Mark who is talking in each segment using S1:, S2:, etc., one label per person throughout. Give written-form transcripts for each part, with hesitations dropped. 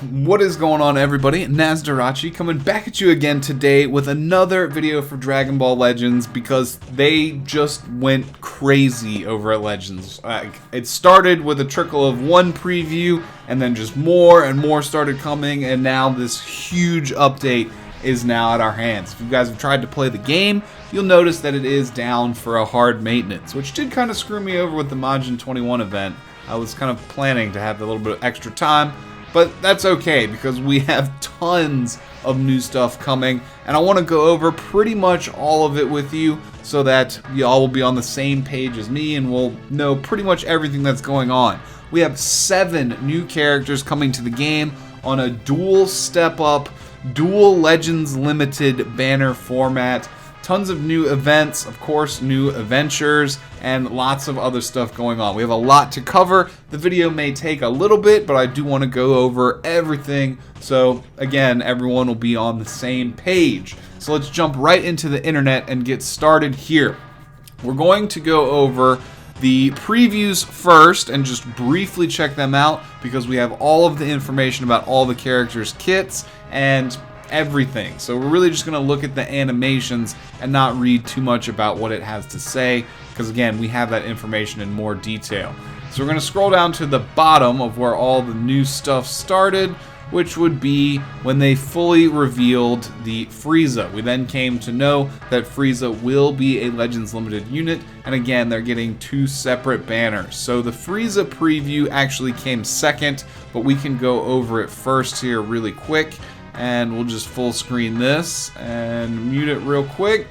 S1: What is going on, everybody? Nasdorachi coming back at you again today with another video for Dragon Ball Legends, because they just went crazy over at Legends. It started with a trickle of one preview, and then just more and more started coming, and now this huge update is now at our hands. If you guys have tried to play the game, you'll notice that it is down for a hard maintenance, which did kind of screw me over with the Majin 21 event. I was kind of planning to have a little bit of extra time, but that's okay because we have tons of new stuff coming, and I want to go over pretty much all of it with you so that y'all will be on the same page as me and we'll know pretty much everything that's going on. We have 7 new characters coming to the game on a dual step-up, dual Legends Limited banner format. Tons of new events, of course, new adventures, and lots of other stuff going on. We have a lot to cover. The video may take a little bit, but I do want to go over everything. So, again, everyone will be on the same page. So let's jump right into the internet and get started here. We're going to go over the previews first and just briefly check them out because we have all of the information about all the characters' kits and everything. So we're really just going to look at the animations and not read too much about what it has to say, because again, we have that information in more detail. So we're going to scroll down to the bottom of where all the new stuff started, which would be when they fully revealed the Frieza. We then came to know that Frieza will be a Legends Limited unit, and again, they're getting 2 separate banners. So the Frieza preview actually came second, but we can go over it first here really quick. And we'll just full screen this and mute it real quick.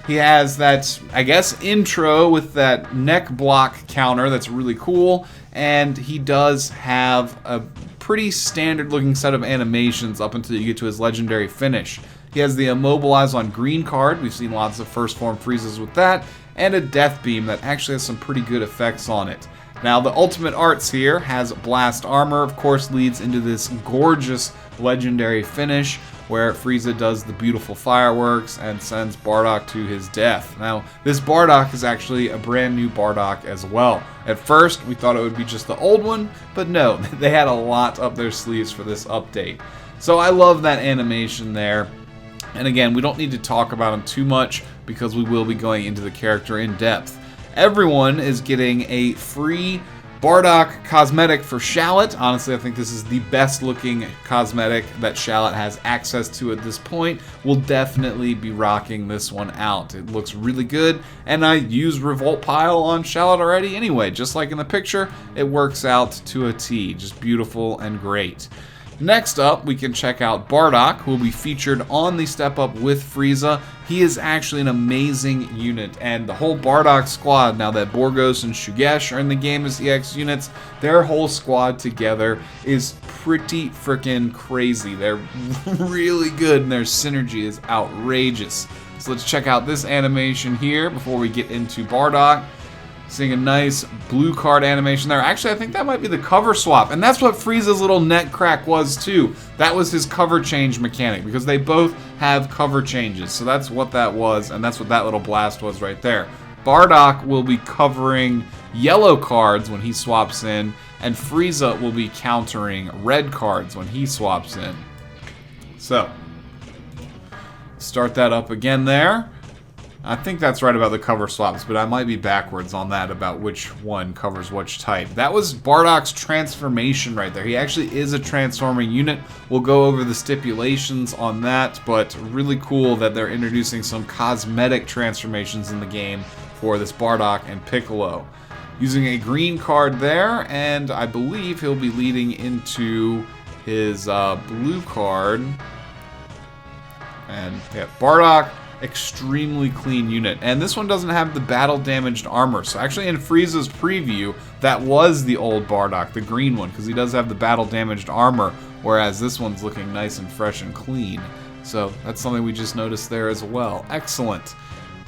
S1: He has that, I guess, intro with that neck block counter that's really cool. And he does have a pretty standard looking set of animations up until you get to his legendary finish. He has the immobilize on green card. We've seen lots of first form Friezas with that. And a death beam that actually has some pretty good effects on it. Now, the Ultimate Arts here has Blast Armor, of course, leads into this gorgeous legendary finish where Frieza does the beautiful fireworks and sends Bardock to his death. Now, this Bardock is actually a brand new Bardock as well. At first, we thought it would be just the old one, but no, they had a lot up their sleeves for this update. So I love that animation there. And again, we don't need to talk about him too much because we will be going into the character in depth. Everyone is getting a free Bardock Cosmetic for Shallot. Honestly, I think this is the best looking cosmetic that Shallot has access to at this point. We'll definitely be rocking this one out. It looks really good, and I use Revolt Pile on Shallot already anyway. Just like in the picture, it works out to a T. Just beautiful and great. Next up, we can check out Bardock, who will be featured on the Step Up with Frieza. He is actually an amazing unit, and the whole Bardock Squad, now that Borgos and Shugesh are in the game as EX units, their whole squad together is pretty freaking crazy. They're really good, and their synergy is outrageous. So let's check out this animation here before we get into Bardock. Seeing a nice blue card animation there. Actually, I think that might be the cover swap. And that's what Frieza's little neck crack was too. That was his cover change mechanic because they both have cover changes. So that's what that was, and that's what that little blast was right there. Bardock will be covering yellow cards when he swaps in, and Frieza will be countering red cards when he swaps in. So, start that up again there. I think that's right about the cover swaps, but I might be backwards on that about which one covers which type. That was Bardock's transformation right there. He actually is a transforming unit. We'll go over the stipulations on that, but really cool that they're introducing some cosmetic transformations in the game for this Bardock and Piccolo. Using a green card there, and I believe he'll be leading into his blue card. And yeah, Bardock, extremely clean unit, and this one doesn't have the battle damaged armor. So actually in Frieza's preview, that was the old Bardock, the green one, because he does have the battle damaged armor, whereas this one's looking nice and fresh and clean. So that's something we just noticed there as well. Excellent.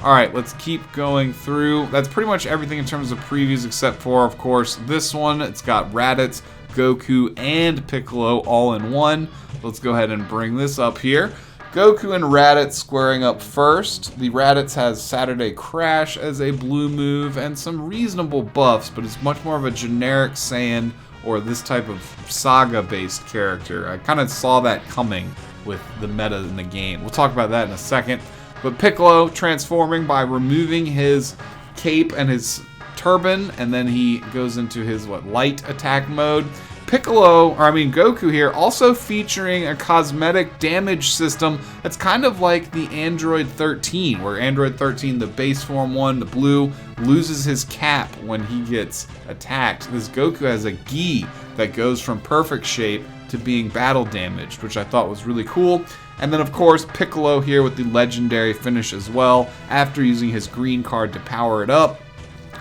S1: Alright, let's keep going through. That's pretty much everything in terms of previews except for, of course, this one. It's got Raddatz, Goku, and Piccolo all in one. Let's go ahead and bring this up here. Goku and Raddatz squaring up first. The Raddatz has Saturday Crash as a blue move and some reasonable buffs, but it's much more of a generic Saiyan or this type of saga-based character. I kind of saw that coming with the meta in the game. We'll talk about that in a second. But Piccolo transforming by removing his cape and his turban, and then he goes into his light attack mode. Goku here also featuring a cosmetic damage system that's kind of like the Android 13, where Android 13, the base form one, the blue, loses his cap when he gets attacked. This Goku has a gi that goes from perfect shape to being battle damaged, which I thought was really cool. And then of course Piccolo here with the legendary finish as well, after using his green card to power it up.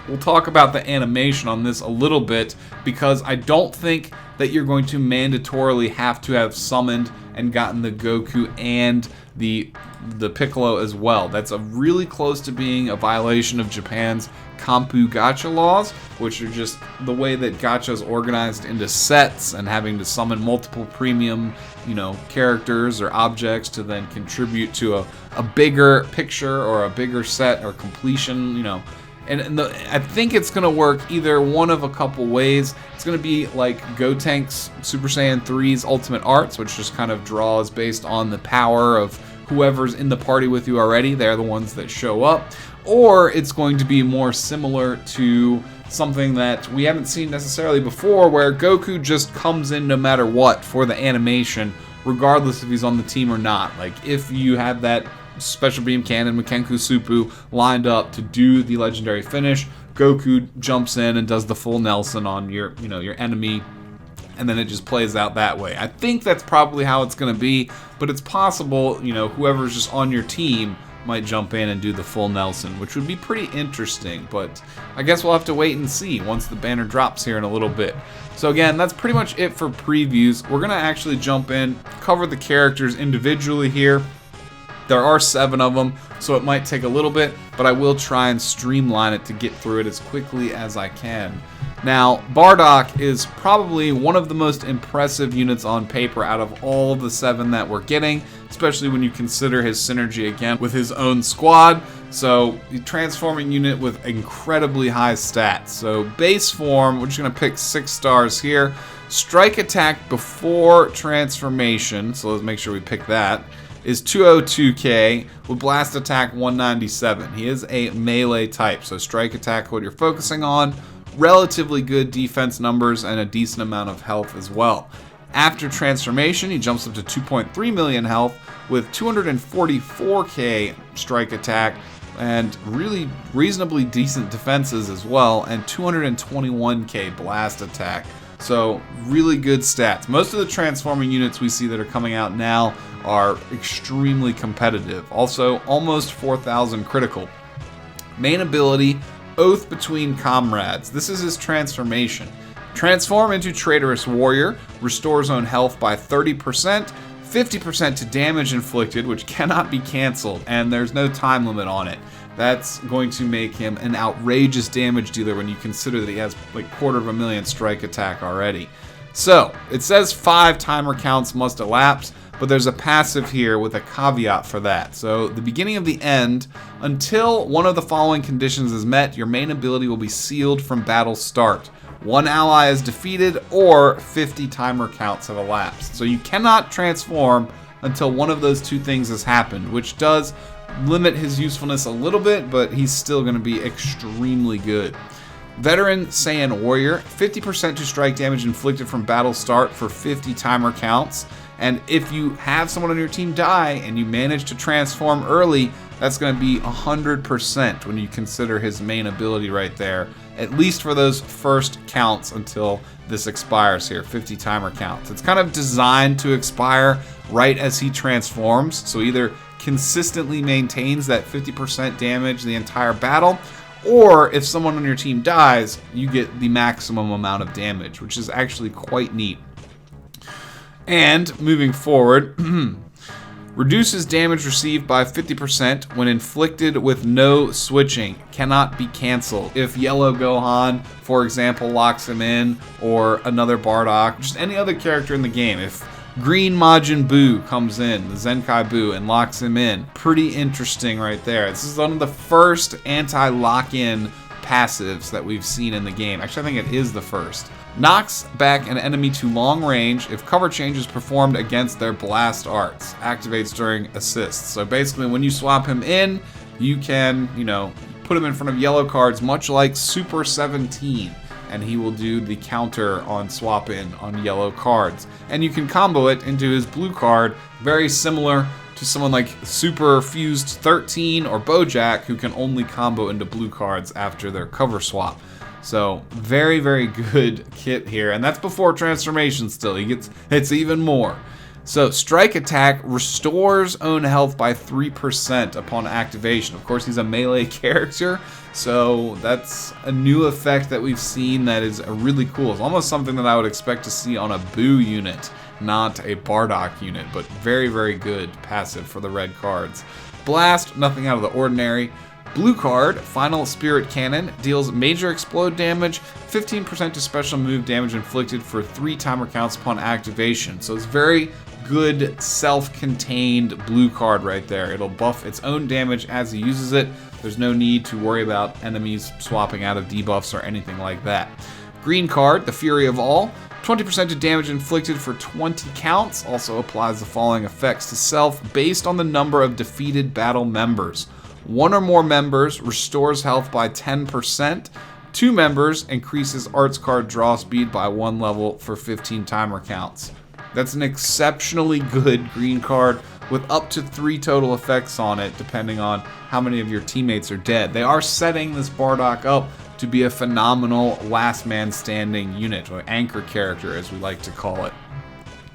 S1: We'll talk about the animation on this a little bit, because I don't think that you're going to mandatorily have to have summoned and gotten the Goku and the Piccolo as well. That's really close to being a violation of Japan's Kampu gacha laws, which are just the way that gacha is organized into sets and having to summon multiple premium, characters or objects to then contribute to a bigger picture or a bigger set or completion, And I think it's going to work either one of a couple ways. It's going to be like Gotenk's Super Saiyan 3's Ultimate Arts, which just kind of draws based on the power of whoever's in the party with you already. They're the ones that show up. Or it's going to be more similar to something that we haven't seen necessarily before, where Goku just comes in no matter what for the animation, regardless if he's on the team or not. Like if you have that Special Beam Cannon with Kenku Suppu lined up to do the legendary finish, Goku jumps in and does the full Nelson on your enemy, and then it just plays out that way. I think that's probably how it's going to be, but it's possible, whoever's just on your team might jump in and do the full Nelson, which would be pretty interesting, but I guess we'll have to wait and see once the banner drops here in a little bit. So again, that's pretty much it for previews. We're going to actually jump in, cover the characters individually here. There are 7 of them, so it might take a little bit, but I will try and streamline it to get through it as quickly as I can. Now, Bardock is probably one of the most impressive units on paper out of all of the 7 that we're getting, especially when you consider his synergy again with his own squad. So, a transforming unit with incredibly high stats. So, base form, we're just going to pick 6 stars here. Strike attack before transformation, so let's make sure we pick that, is 202k with blast attack 197. He is a melee type, so strike attack what you're focusing on, relatively good defense numbers, and a decent amount of health as well. After transformation, he jumps up to 2.3 million health with 244k strike attack and really reasonably decent defenses as well, and 221k blast attack. So really good stats. Most of the transforming units we see that are coming out now are extremely competitive. Also, almost 4,000 critical. Main ability, Oath Between Comrades. This is his transformation. Transform into Traitorous Warrior, restores own health by 30%, 50% to damage inflicted, which cannot be cancelled, and there's no time limit on it. That's going to make him an outrageous damage dealer when you consider that he has like 250,000 strike attack already. So, it says 5 timer counts must elapse, but there's a passive here with a caveat for that. So, the beginning of the end, until one of the following conditions is met, your main ability will be sealed from battle start. 1 ally is defeated, or 50 timer counts have elapsed. So you cannot transform until one of those 2 things has happened, which does limit his usefulness a little bit, but he's still going to be extremely good. Veteran Saiyan Warrior, 50% to strike damage inflicted from battle start for 50 timer counts. And if you have someone on your team die and you manage to transform early, that's going to be 100% when you consider his main ability right there, at least for those first counts until this expires here, 50 timer counts. It's kind of designed to expire right as he transforms, so either consistently maintains that 50% damage the entire battle, or if someone on your team dies, you get the maximum amount of damage, which is actually quite neat. And moving forward, reduces damage received by 50% when inflicted with no switching. Cannot be canceled. If Yellow Gohan, for example, locks him in, or another Bardock, just any other character in the game, if Green Majin Buu comes in, the Zenkai Buu, and locks him in. Pretty interesting right there. This is one of the first anti-lock-in passives that we've seen in the game. Actually, I think it is the first. Knocks back an enemy to long range if cover change is performed against their blast arts. Activates during assists. So basically, when you swap him in, you can, you know, put him in front of yellow cards, much like Super 17. And he will do the counter on swap in on yellow cards. And you can combo it into his blue card, very similar to someone like Super Fused 13 or Bojack, who can only combo into blue cards after their cover swap. So very, very good kit here. And that's before transformation still. It's even more. So strike attack restores own health by 3% upon activation. Of course, he's a melee character, so that's a new effect that we've seen that is really cool. It's almost something that I would expect to see on a Boo unit, not a Bardock unit, but very, very good passive for the red cards. Blast, nothing out of the ordinary. Blue card, Final Spirit Cannon, deals major explode damage, 15% to special move damage inflicted for 3 timer counts upon activation. So it's very good self-contained blue card right there. It'll buff its own damage as he uses it. There's no need to worry about enemies swapping out of debuffs or anything like that. Green card, the Fury of All, 20% to damage inflicted for 20 counts. Also applies the following effects to self based on the number of defeated battle members. 1 or more members restores health by 10%. 2 members increases arts card draw speed by 1 level for 15 timer counts. That's an exceptionally good green card with up to 3 total effects on it, depending on how many of your teammates are dead. They are setting this Bardock up to be a phenomenal last man standing unit, or anchor character as we like to call it.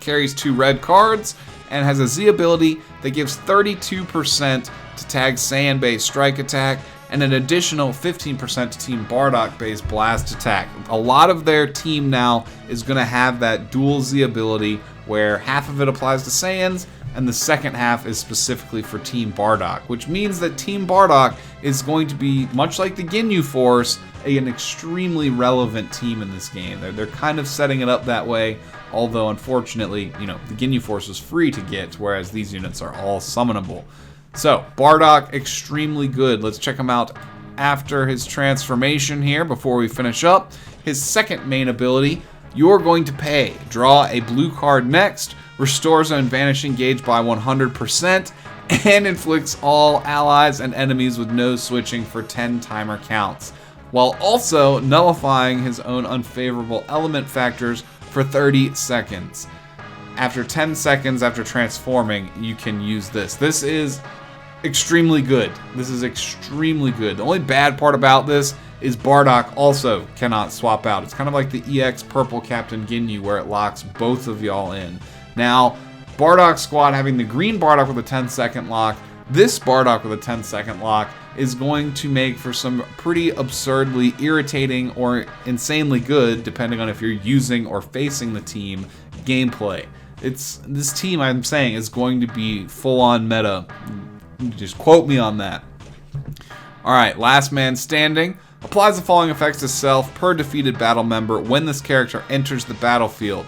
S1: Carries 2 red cards and has a Z ability that gives 32% to tag Saiyan based strike attack and an additional 15% to Team Bardock based blast attack. A lot of their team now is going to have that dual Z ability where half of it applies to Saiyans and the second half is specifically for Team Bardock, which means that Team Bardock is going to be, much like the Ginyu Force, an extremely relevant team in this game. They're kind of setting it up that way, although unfortunately, you know, the Ginyu Force is free to get, whereas these units are all summonable. So, Bardock, extremely good. Let's check him out after his transformation here before we finish up. His second main ability, you're going to pay. Draw a blue card next, restores own vanishing gauge by 100%, and inflicts all allies and enemies with no switching for 10 timer counts, while also nullifying his own unfavorable element factors for 30 seconds. After 10 seconds after transforming, you can use this. This is extremely good. This is extremely good. The only bad part about this is Bardock also cannot swap out. It's kind of like the EX Purple Captain Ginyu where it locks both of y'all in. Now, Bardock Squad having the green Bardock with a 10-second lock, this Bardock with a 10-second lock is going to make for some pretty absurdly irritating or insanely good, depending on if you're using or facing the team, gameplay. This team, I'm saying, is going to be full-on meta. Just quote me on that. Alright, last man standing. Applies the following effects to self per defeated battle member when this character enters the battlefield.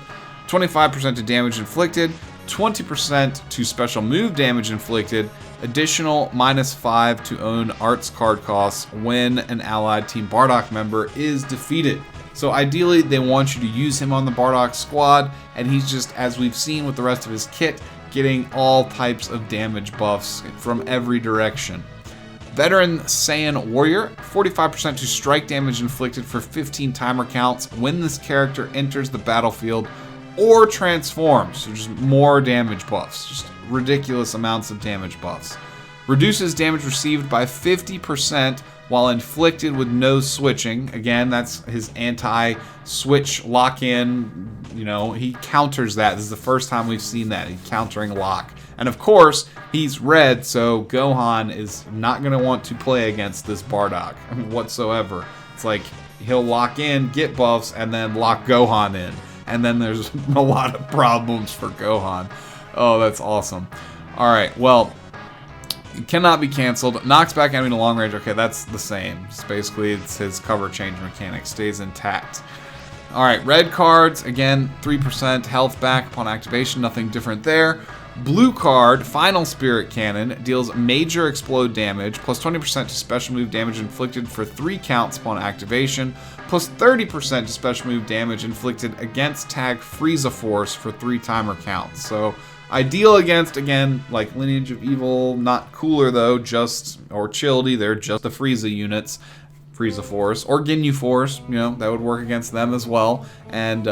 S1: 25% to damage inflicted, 20% to special move damage inflicted, additional -5 to own arts card costs when an allied Team Bardock member is defeated. So ideally, they want you to use him on the Bardock Squad, and he's just, as we've seen with the rest of his kit, getting all types of damage buffs from every direction. Veteran Saiyan Warrior, 45% to strike damage inflicted for 15 timer counts when this character enters the battlefield or transforms, so just more damage buffs, just ridiculous amounts of damage buffs. Reduces damage received by 50% while inflicted with no switching. Again, that's his anti-switch lock-in. You know, he counters that. This is the first time we've seen that. He's countering lock. And of course, he's red, so Gohan is not going to want to play against this Bardock whatsoever. It's like he'll lock in, get buffs, and then lock Gohan in. And then there's a lot of problems for Gohan. Oh, that's awesome. Alright, well, it cannot be canceled. Knocks back enemy to long range. Okay, that's the same. It's basically, it's his cover change mechanic. Stays intact. Alright, red cards. Again, 3% health back upon activation. Nothing different there. Blue card, Final Spirit Cannon, deals major explode damage, plus 20% to special move damage inflicted for 3 counts upon activation, plus 30% to special move damage inflicted against tag Frieza Force for 3 timer counts. So ideal against, again, like Lineage of Evil, not cooler though, or Chilled either, just the Frieza units, Frieza Force, or Ginyu Force, you know, that would work against them as well. And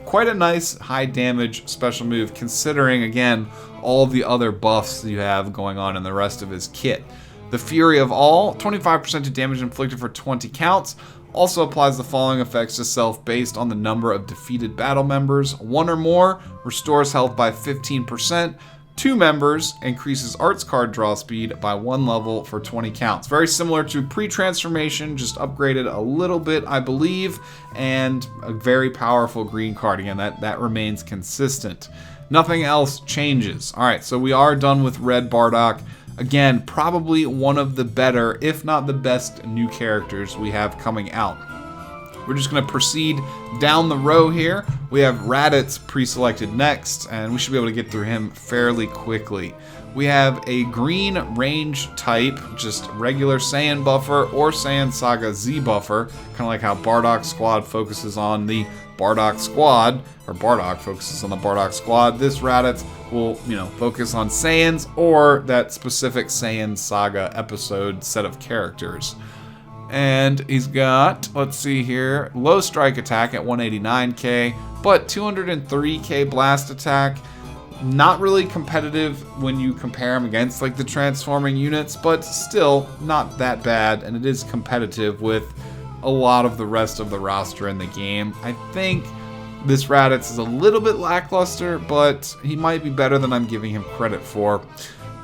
S1: quite a nice high damage special move considering, again, all the other buffs you have going on in the rest of his kit. The Fury of All, 25% to damage inflicted for 20 counts, also applies the following effects to self based on the number of defeated battle members. 1 or more, restores health by 15%. 2 members, increases arts card draw speed by 1 level for 20 counts. Very similar to pre-transformation, just upgraded a little bit, I believe, and a very powerful green card. Again, that remains consistent. Nothing else changes. Alright, so we are done with Red Bardock. Again, probably one of the better, if not the best, new characters we have coming out. We're just going to proceed down the row here. We have Raddatz pre-selected next, and we should be able to get through him fairly quickly. We have a green range type, just regular Saiyan buffer or Saiyan Saga Z buffer, kind of like how Bardock Squad focuses on the Bardock Squad, or Bardock focuses on the Bardock Squad. This Raddatz will, focus on Saiyans or that specific Saiyan Saga episode set of characters. And he's got, let's see here, low strike attack at 189k, but 203k blast attack. Not really competitive when you compare him against like the transforming units, but still not that bad, and it is competitive with a lot of the rest of the roster in the game. I think this Raddatz is a little bit lackluster, but he might be better than I'm giving him credit for.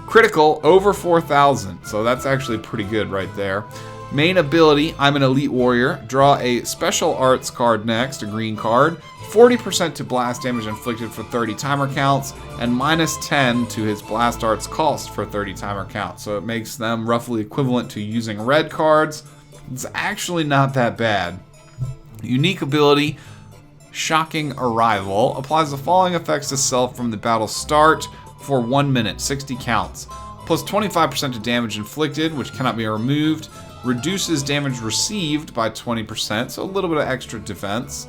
S1: Critical over 4,000, so that's actually pretty good right there. Main ability, I'm an elite warrior. Draw a special arts card next, a green card. 40% to blast damage inflicted for 30 timer counts, and minus 10 to his blast arts cost for 30 timer counts. So it makes them roughly equivalent to using red cards. It's actually not that bad. Unique ability, Shocking Arrival, applies the following effects to self from the battle start for 1 minute, 60 counts. Plus 25% to damage inflicted, which cannot be removed. Reduces damage received by 20%, so a little bit of extra defense,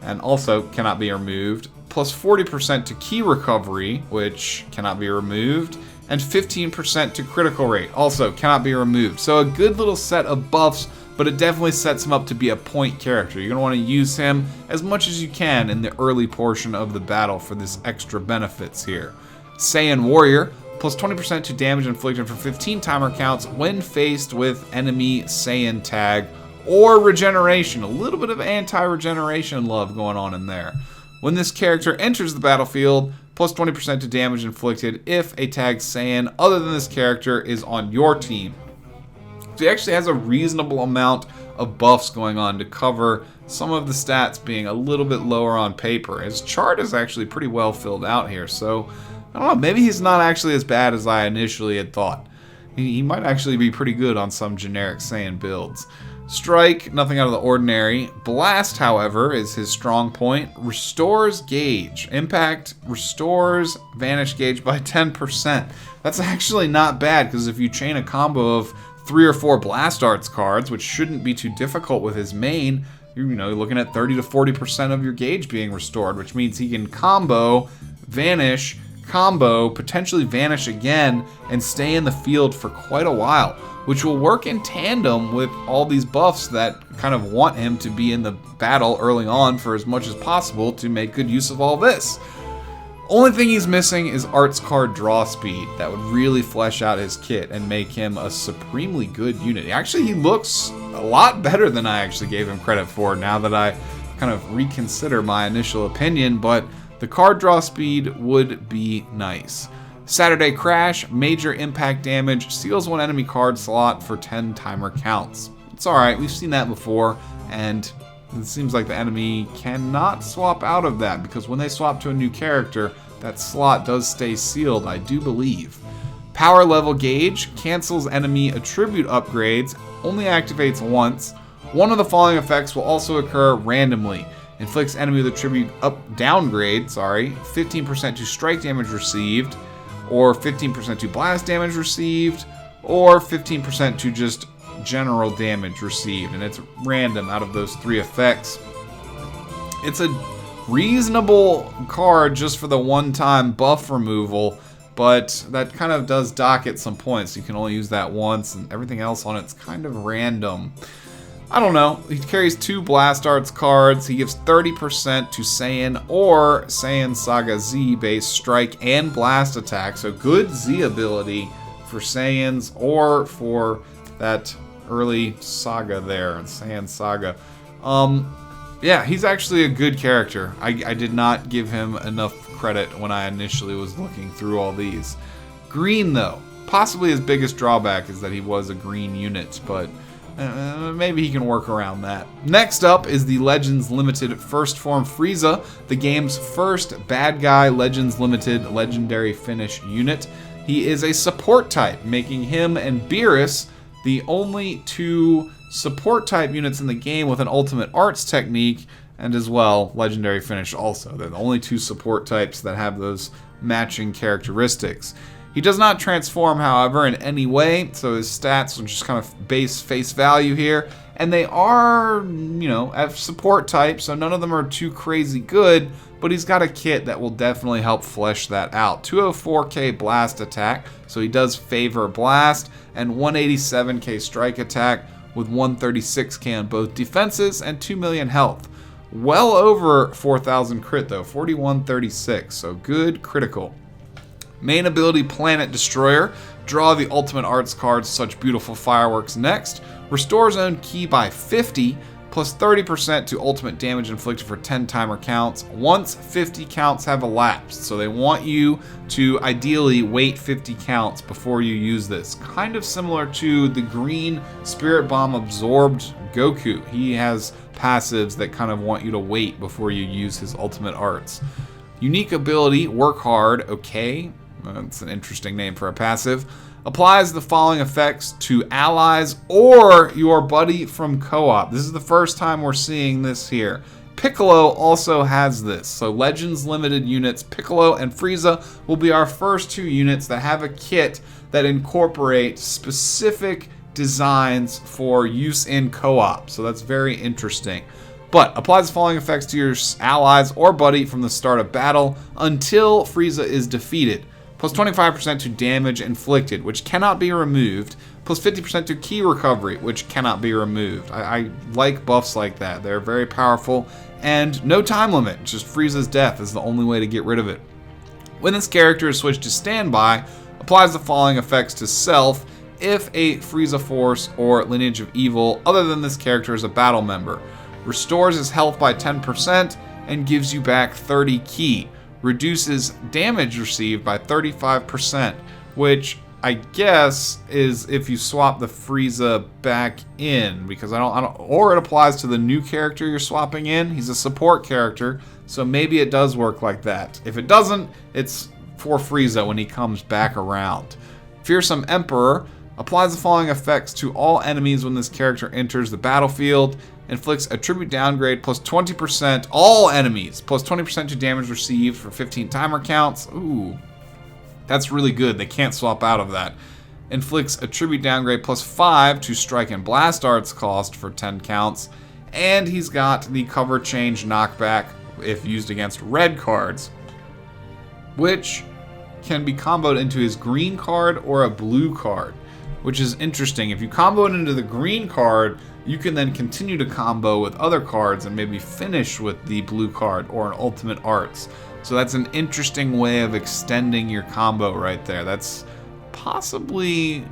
S1: and also cannot be removed. Plus 40% to ki recovery, which cannot be removed, and 15% to critical rate, also cannot be removed. So a good little set of buffs, but it definitely sets him up to be a point character. You're going to want to use him as much as you can in the early portion of the battle for this extra benefits here. Saiyan Warrior, plus 20% to damage inflicted for 15 timer counts when faced with enemy Saiyan tag or regeneration. A little bit of anti-regeneration love going on in there. When this character enters the battlefield, plus 20% to damage inflicted if a tagged Saiyan other than this character is on your team. So he actually has a reasonable amount of buffs going on to cover some of the stats being a little bit lower on paper. His chart is actually pretty well filled out here, so I don't know, maybe he's not actually as bad as I initially had thought. He might actually be pretty good on some generic Saiyan builds. Strike, nothing out of the ordinary. Blast, however, is his strong point. Restores gauge. Impact restores vanish gauge by 10%. That's actually not bad, because if you chain a combo of 3 or 4 blast arts cards, which shouldn't be too difficult with his main, you're looking at 30 to 40% of your gauge being restored, which means he can combo, vanish, combo, potentially vanish again, and stay in the field for quite a while, which will work in tandem with all these buffs that kind of want him to be in the battle early on for as much as possible to make good use of all this. Only thing he's missing is arts card draw speed. That would really flesh out his kit and make him a supremely good unit. Actually, he looks a lot better than I actually gave him credit for now that I kind of reconsider my initial opinion, but the card draw speed would be nice. Saturday Crash, major impact damage, seals 1 enemy card slot for 10 timer counts. It's alright, we've seen that before, and it seems like the enemy cannot swap out of that, because when they swap to a new character, that slot does stay sealed, I do believe. Power level gauge, cancels enemy attribute upgrades, only activates once. One of the following effects will also occur randomly. Inflicts enemy with attribute downgrade, 15% to strike damage received, or 15% to blast damage received, or 15% to just general damage received. And it's random out of those 3 effects. It's a reasonable card just for the one-time buff removal, but that kind of does dock at some points. You can only use that once, and everything else on it's kind of random. I don't know. He carries 2 Blast Arts cards. He gives 30% to Saiyan or Saiyan Saga Z based strike and blast attack. So good Z ability for Saiyans or for that early saga there, Saiyan Saga. Yeah, he's actually a good character. I did not give him enough credit when I initially was looking through all these. Green, though. Possibly his biggest drawback is that he was a green unit, but maybe he can work around that. Next up is the Legends Limited First Form Frieza, the game's first bad guy Legends Limited Legendary Finish unit. He is a support type, making him and Beerus the only 2 support type units in the game with an ultimate arts technique, and as well, legendary finish also. They're the only 2 support types that have those matching characteristics. He does not transform, however, in any way, so his stats are just kind of base face value here, and they are, you know, at support type, so none of them are too crazy good, but he's got a kit that will definitely help flesh that out. 204k blast attack, so he does favor blast, and 187k strike attack, with 136k on both defenses and 2 million health. Well over 4,000 crit though, 4136, so good critical. Main ability Planet Destroyer. Draw the ultimate arts cards Such Beautiful Fireworks next. Restores own ki by 50, plus 30% to ultimate damage inflicted for 10 timer counts once 50 counts have elapsed. So they want you to ideally wait 50 counts before you use this. Kind of similar to the green Spirit Bomb absorbed Goku. He has passives that kind of want you to wait before you use his ultimate arts. Unique ability Work Hard, okay. That's an interesting name for a passive. Applies the following effects to allies or your buddy from co-op. This is the first time we're seeing this here. Piccolo also has this. So Legends Limited units, Piccolo and Frieza, will be our first 2 units that have a kit that incorporates specific designs for use in co-op. So that's very interesting. But applies the following effects to your allies or buddy from the start of battle until Frieza is defeated. Plus 25% to damage inflicted, which cannot be removed. Plus 50% to ki recovery, which cannot be removed. I like buffs like that. They're very powerful. And no time limit. Just Frieza's death is the only way to get rid of it. When this character is switched to standby, applies the following effects to self if a Frieza Force or Lineage of Evil other than this character is a battle member. Restores his health by 10% and gives you back 30 ki. Reduces damage received by 35%, which I guess is if you swap the Frieza back in, because I don't, or it applies to the new character you're swapping in. He's a support character, so maybe it does work like that. If it doesn't, it's for Frieza when he comes back around. Fearsome Emperor applies the following effects to all enemies when this character enters the battlefield. Inflicts attribute downgrade plus 20%, all enemies, plus 20% to damage received for 15 timer counts. Ooh, that's really good. They can't swap out of that. Inflicts attribute downgrade plus 5 to strike and blast arts cost for 10 counts. And he's got the cover change knockback if used against red cards, which can be comboed into his green card or a blue card, which is interesting. If you combo it into the green card, you can then continue to combo with other cards and maybe finish with the blue card or an ultimate arts. So that's an interesting way of extending your combo right there. That's possibly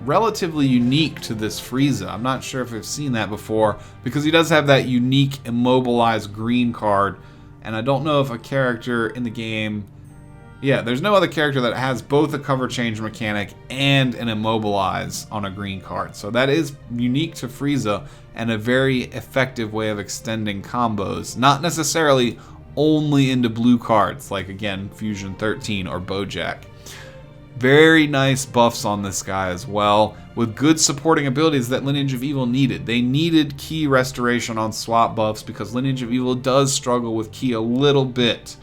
S1: relatively unique to this Frieza. I'm not sure if I've seen that before, because he does have that unique immobilized green card, and I don't know if a character in the game... Yeah, there's no other character that has both a cover change mechanic and an immobilize on a green card. So that is unique to Frieza and a very effective way of extending combos. Not necessarily only into blue cards, like again, Fusion 13 or Bojack. Very nice buffs on this guy as well, with good supporting abilities that Lineage of Evil needed. They needed Ki restoration on swap buffs because Lineage of Evil does struggle with Ki a little bit.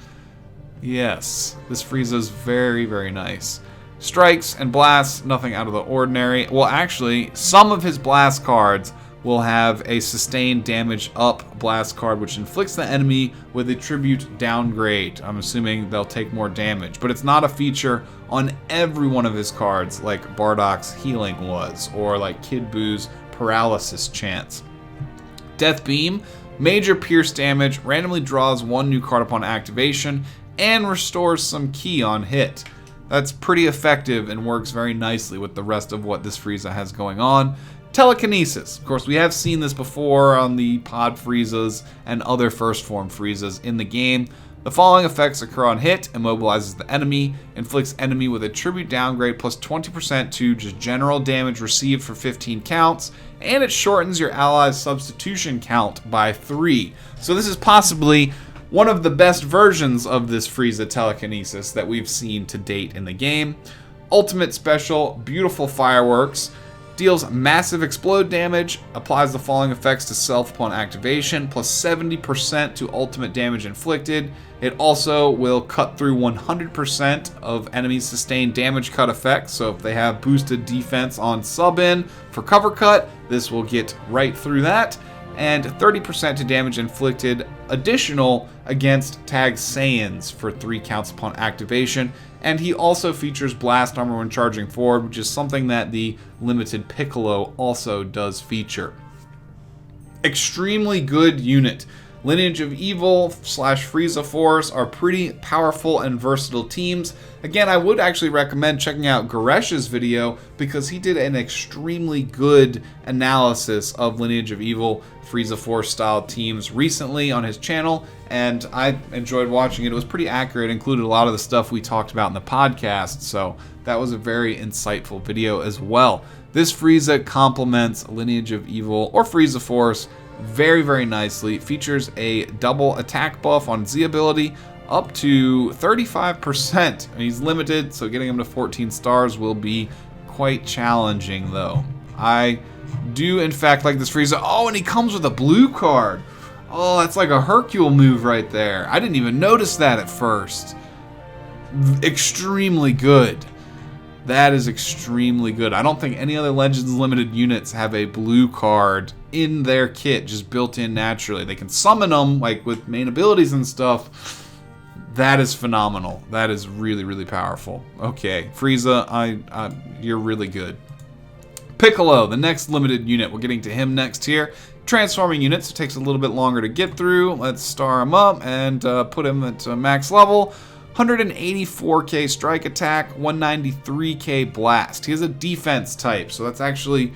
S1: Yes, this Frieza is very, very nice. Strikes and blasts, nothing out of the ordinary. Well, actually, some of his blast cards will have a sustained damage up blast card, which inflicts the enemy with a tribute downgrade. I'm assuming they'll take more damage, but it's not a feature on every one of his cards like Bardock's healing was, or like Kid Boo's paralysis chance. Death Beam, major pierce damage, randomly draws one new card upon activation, and restores some Ki on hit. That's pretty effective and works very nicely with the rest of what this Frieza has going on. Telekinesis. Of course, we have seen this before on the Pod Friezas and other First Form Friezas in the game. The following effects occur on hit: immobilizes the enemy, inflicts enemy with a tribute downgrade plus 20% to just general damage received for 15 counts, and it shortens your ally's substitution count by 3. So this is possibly one of the best versions of this Frieza Telekinesis that we've seen to date in the game. Ultimate Special, beautiful fireworks. Deals massive explode damage, applies the following effects to self upon activation, plus 70% to ultimate damage inflicted. It also will cut through 100% of enemies' sustained damage cut effects, so if they have boosted defense on sub-in for cover cut, this will get right through that. And 30% to damage inflicted additional against tagged Saiyans for 3 counts upon activation. And he also features blast armor when charging forward, which is something that the limited Piccolo also does feature. Extremely good unit. Lineage of Evil / Frieza Force are pretty powerful and versatile teams. Again, I would actually recommend checking out Garesh's video because he did an extremely good analysis of Lineage of Evil Frieza Force style teams recently on his channel, and I enjoyed watching it. It was pretty accurate, included a lot of the stuff we talked about in the podcast, so that was a very insightful video as well. This Frieza complements Lineage of Evil or Frieza Force very, very nicely. Features a double attack buff on Z ability up to 35%. He's limited, so getting him to 14 stars will be quite challenging though. I do in fact like this Frieza. Oh, and he comes with a blue card. Oh, that's like a Hercule move right there. I didn't even notice that at first. Extremely good. That is extremely good. I don't think any other Legends Limited units have a blue card in their kit, just built in naturally. They can summon them like with main abilities and stuff. That is phenomenal. That is really, really powerful. Okay, Frieza, you're really good. Piccolo, the next limited unit. We're getting to him next here. Transforming units, it takes a little bit longer to get through. Let's star him up and put him at max level. 184k strike attack, 193k blast. He has a defense type, so that's actually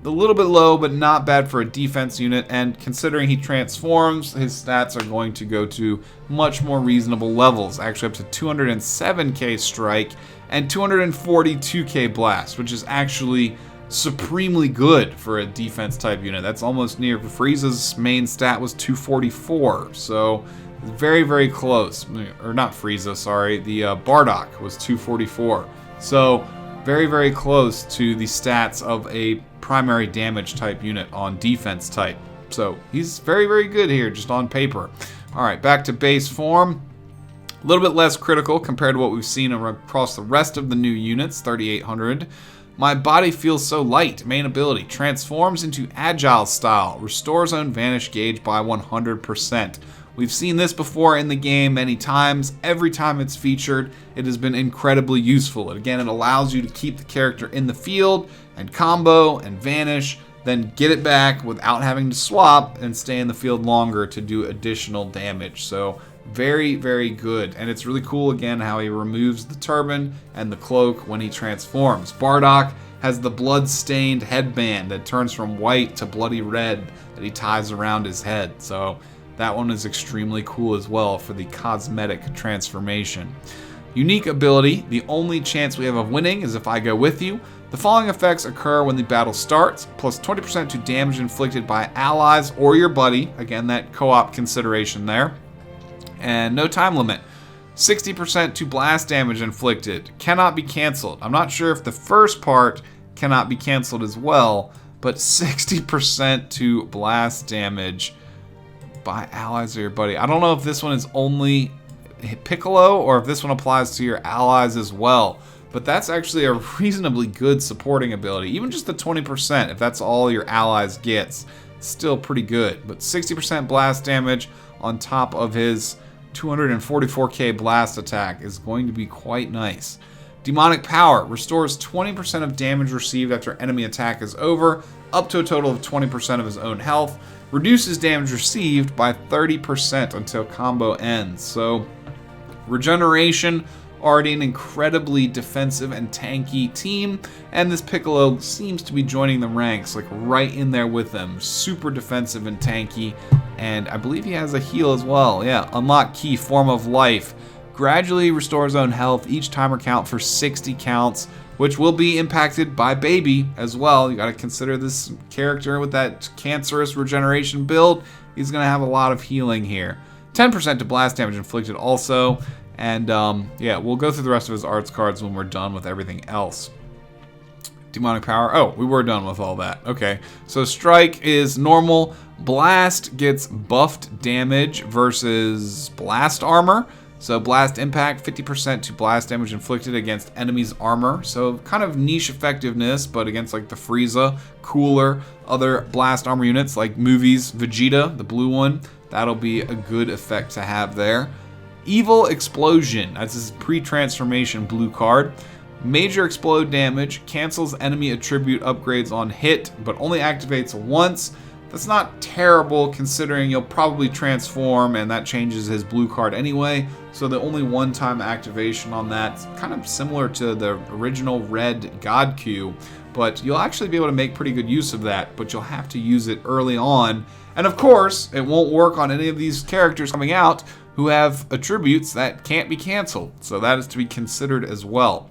S1: a little bit low, but not bad for a defense unit. And considering he transforms, his stats are going to go to much more reasonable levels, actually up to 207k strike and 242k blast, which is actually supremely good for a defense type unit. That's almost near. Frieza's main stat was 244, so very, very close. Or not Frieza, sorry. The Bardock was 244. So very, very close to the stats of a primary damage type unit on defense type. So he's very, very good here, just on paper. All right, back to base form. A little bit less critical compared to what we've seen across the rest of the new units, 3,800. My body feels so light. Main ability, transforms into agile style. Restores own vanish gauge by 100%. We've seen this before in the game many times. Every time it's featured, it has been incredibly useful. And again, it allows you to keep the character in the field and combo and vanish, then get it back without having to swap and stay in the field longer to do additional damage. So very, very good. And it's really cool again how he removes the turban and the cloak when he transforms. Bardock has the blood-stained headband that turns from white to bloody red that he ties around his head. So that one is extremely cool as well for the cosmetic transformation. Unique ability, the only chance we have of winning is if I go with you. The following effects occur when the battle starts, plus 20% to damage inflicted by allies or your buddy. Again, that co-op consideration there. And no time limit. 60% to blast damage inflicted. Cannot be canceled. I'm not sure if the first part cannot be canceled as well, but 60% to blast damage by allies or your buddy. I don't know if this one is only Piccolo or if this one applies to your allies as well. But that's actually a reasonably good supporting ability. Even just the 20%, if that's all your allies gets, still pretty good. But 60% blast damage on top of his 244k blast attack is going to be quite nice. Demonic Power restores 20% of damage received after enemy attack is over, up to a total of 20% of his own health. Reduces damage received by 30% until combo ends. So, regeneration, already an incredibly defensive and tanky team, and this Piccolo seems to be joining the ranks, like right in there with them. Super defensive and tanky, and I believe he has a heal as well. Yeah, unlock key, Form of Life. Gradually restores own health, each timer count for 60 counts, which will be impacted by Baby as well. You gotta consider this character with that cancerous regeneration build. He's gonna have a lot of healing here. 10% to blast damage inflicted also. And yeah, we'll go through the rest of his arts cards when we're done with everything else. Demonic Power. Oh, we were done with all that. Okay, so Strike is normal. Blast gets buffed damage versus Blast Armor. So Blast Impact, 50% to blast damage inflicted against enemies' armor. So kind of niche effectiveness, but against like the Frieza, Cooler, other Blast Armor units like Movies, Vegeta, the blue one. That'll be a good effect to have there. Evil Explosion, that's his pre-transformation blue card. Major explode damage, cancels enemy attribute upgrades on hit, but only activates once. That's not terrible considering you'll probably transform and that changes his blue card anyway. So the only one-time activation on that's kind of similar to the original red God Q, but you'll actually be able to make pretty good use of that, but you'll have to use it early on. And of course, it won't work on any of these characters coming out who have attributes that can't be canceled. So that is to be considered as well.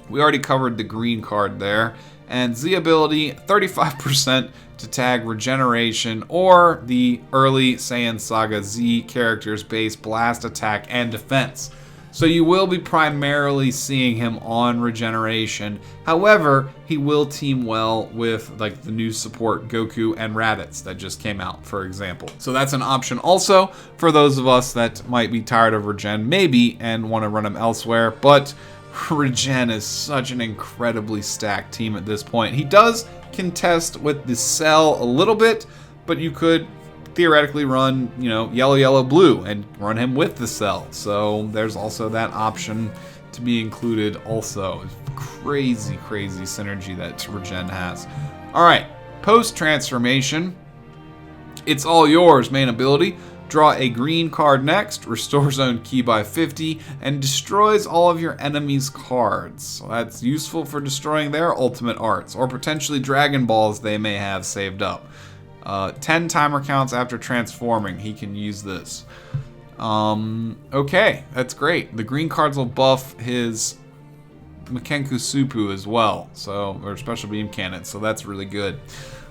S1: We already covered the green card there. And Z ability, 35% to tag regeneration or the early Saiyan Saga Z characters base blast attack and defense. So you will be primarily seeing him on regeneration. However, he will team well with like the new support Goku and Raddatz that just came out, for example. So that's an option also for those of us that might be tired of regen maybe and want to run him elsewhere. But Regen is such an incredibly stacked team at this point. He does contest with the Cell a little bit, but you could theoretically run, you know, yellow, yellow, blue and run him with the Cell. So there's also that option to be included also. Crazy, crazy synergy that Regen has. All right, post-transformation, it's all yours, main ability. Draw a green card next, restores own ki by 50, and destroys all of your enemies' cards. So that's useful for destroying their ultimate arts, or potentially Dragon Balls they may have saved up. 10 timer counts after transforming, he can use this. Okay, that's great. The green cards will buff his Makenku Suppu as well, so, or Special Beam Cannon, so that's really good.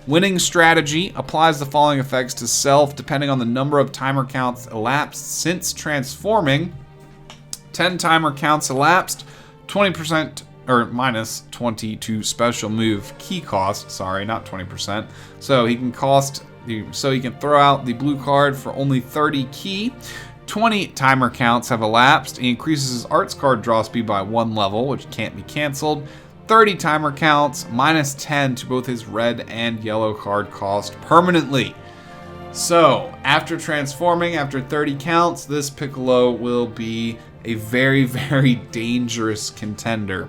S1: Winning strategy applies the following effects to self depending on the number of timer counts elapsed since transforming. 10 timer counts elapsed, 20% or minus 20 to special move key cost. Sorry, not 20%. So he can throw out the blue card for only 30 ki. 20 timer counts have elapsed. He increases his arts card draw speed by 1 level, which can't be canceled. 30 timer counts, minus 10 to both his red and yellow card cost permanently. So, after transforming, after 30 counts, this Piccolo will be a very, very dangerous contender.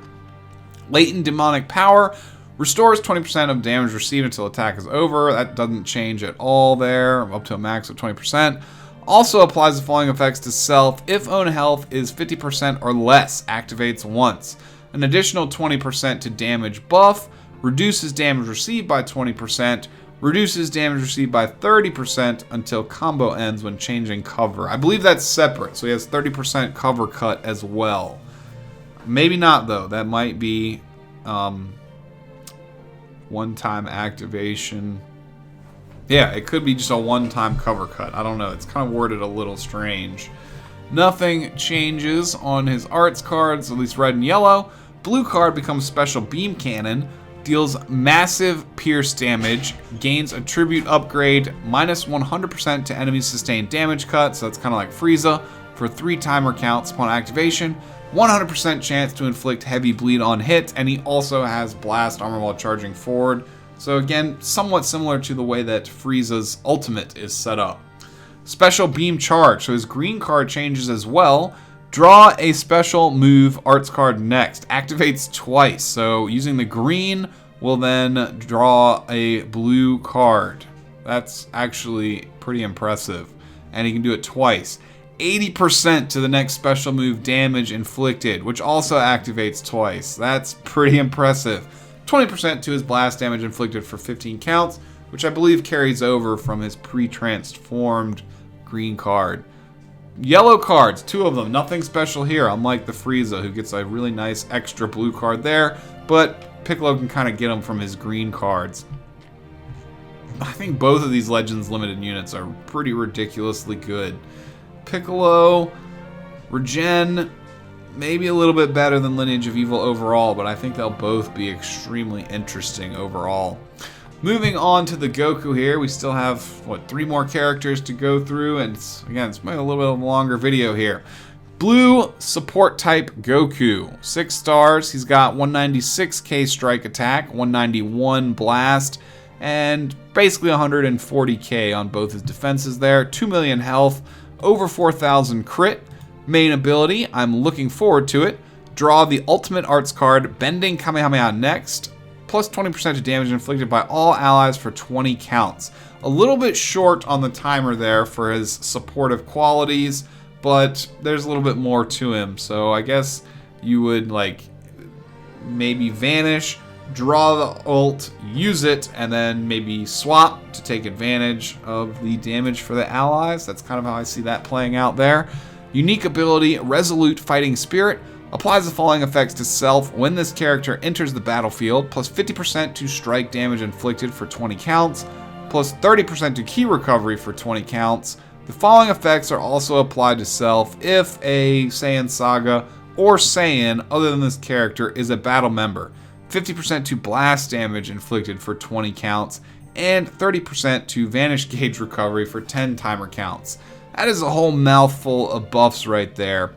S1: Latent Demonic Power restores 20% of damage received until attack is over. That doesn't change at all there, up to a max of 20%. Also applies the following effects to self. If own health is 50% or less, activates once. An additional 20% to damage buff, reduces damage received by 20%, reduces damage received by 30% until combo ends when changing cover. I believe that's separate, so he has 30% cover cut as well. Maybe not though, that might be one-time activation. Yeah, it could be just a one-time cover cut. I don't know, it's kind of worded a little strange. Nothing changes on his arts cards, at least red and yellow. Blue card becomes Special Beam Cannon, deals massive pierce damage, gains a tribute upgrade, minus 100% to enemies sustained damage cut, so that's kind of like Frieza, for 3 timer counts upon activation. 100% chance to inflict heavy bleed on hit, and he also has blast armor while charging forward. So again, somewhat similar to the way that Frieza's ultimate is set up. Special Beam Charge, so his green card changes as well. Draw a special move arts card next. Activates twice, so using the green will then draw a blue card. That's actually pretty impressive, and he can do it twice. 80% to the next special move damage inflicted, which also activates twice. That's pretty impressive. 20% to his blast damage inflicted for 15 counts, which I believe carries over from his pre-transformed green card. Yellow cards, 2 of them, nothing special here, unlike the Frieza, who gets a really nice extra blue card there, but Piccolo can kind of get them from his green cards. I think both of these Legends limited units are pretty ridiculously good. Piccolo, Regen, maybe a little bit better than Lineage of Evil overall, but I think they'll both be extremely interesting overall. Moving on to the Goku here, we still have, 3 more characters to go through, and it's maybe a little bit of a longer video here. Blue support type Goku, 6 stars, he's got 196k strike attack, 191 blast, and basically 140k on both his defenses there, 2 million health, over 4,000 crit. Main ability, I'm looking forward to it. Draw the ultimate arts card, Bending Kamehameha next, plus 20% to damage inflicted by all allies for 20 counts. A little bit short on the timer there for his supportive qualities, but there's a little bit more to him. So I guess you would maybe vanish, draw the ult, use it, and then maybe swap to take advantage of the damage for the allies. That's kind of how I see that playing out there. Unique ability, Resolute Fighting Spirit, applies the following effects to self when this character enters the battlefield, plus 50% to strike damage inflicted for 20 counts, plus 30% to ki recovery for 20 counts. The following effects are also applied to self if a Saiyan Saga or Saiyan other than this character is a battle member. 50% to blast damage inflicted for 20 counts, and 30% to vanish gauge recovery for 10 timer counts. That is a whole mouthful of buffs right there.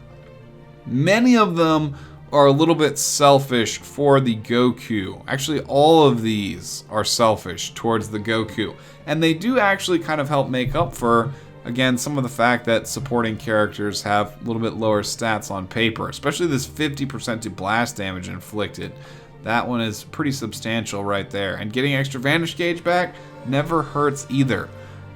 S1: Many of them are a little bit selfish for the Goku. Actually, all of these are selfish towards the Goku. And they do actually kind of help make up for, again, some of the fact that supporting characters have a little bit lower stats on paper. Especially this 50% to blast damage inflicted. That one is pretty substantial right there. And getting extra vanish gauge back never hurts either.